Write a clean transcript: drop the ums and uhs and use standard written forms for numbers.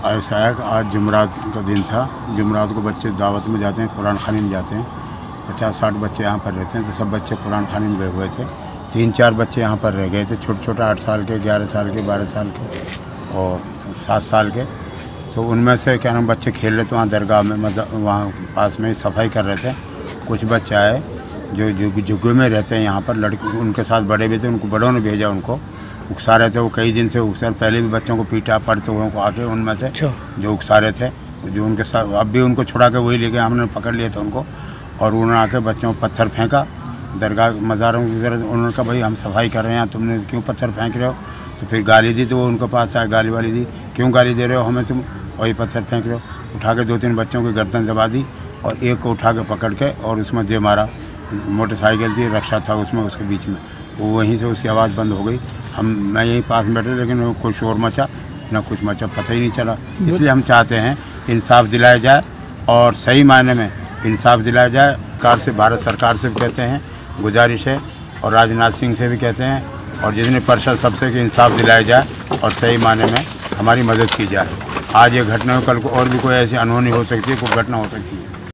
ऐसा है कि आज जुमरात का दिन था। जुमरात को बच्चे दावत में जाते हैं, कुरान खानी में जाते हैं। 50-60 बच्चे यहाँ पर रहते हैं, तो सब बच्चे कुरान खानी में गए हुए थे। 3-4 बच्चे यहाँ पर रह गए थे, छोटे 8 साल के, 11 साल के, 12 साल के और 7 साल के। तो उनमें से क्या नाम बच्चे खेल रहे थे वहाँ दरगाह में, मतलब वहाँ पास में सफाई कर रहे थे। कुछ बच्चे आए जो जुग्गे में रहते हैं यहाँ पर, लड़के उनके साथ बड़े भी थे, उनको बड़ों ने भेजा, उनको उकसा रहे थे। वो कई दिन से उकसा, पहले भी बच्चों को पीटा पड़ते हुए को आके उनमें से जो उकसा रहे थे, जो उनके साथ अब भी उनको छुड़ा के वही लेके हमने पकड़ लिया था उनको। और उन्होंने आके बच्चों को पत्थर फेंका दरगाह मज़ारों की तरह। उन्होंने कहा भाई हम सफाई कर रहे हैं, तुमने क्यों पत्थर फेंक रहे हो? तो फिर गाली दी, तो वो उनके पास आए, गाली वाली दी, क्यों गाली दे रहे हो हमें, तुम वही पत्थर फेंक रहे हो। उठा के 2-3 बच्चों की गर्दन दबा दी और एक को उठा के पकड़ के और उसमें दे मारा। मोटरसाइकिल थी, रक्षा था उसमें, उसके बीच में वो वहीं से उसकी आवाज़ बंद हो गई। मैं यहीं पास में बैठे, लेकिन कोई शोर मचा ना कुछ मचा, पता ही नहीं चला। इसलिए हम चाहते हैं इंसाफ दिलाया जाए और सही मायने में इंसाफ दिलाया जाए। सरकार से, भारत सरकार से भी कहते हैं, गुजारिश है, और राजनाथ सिंह से भी कहते हैं, और जितने पार्षद सबसे कि इंसाफ दिलाया जाए और सही मायने में हमारी मदद की जाए। आज ये घटना, कल को और भी कोई ऐसी अनहोनी हो सकती है, कोई घटना हो सकती है।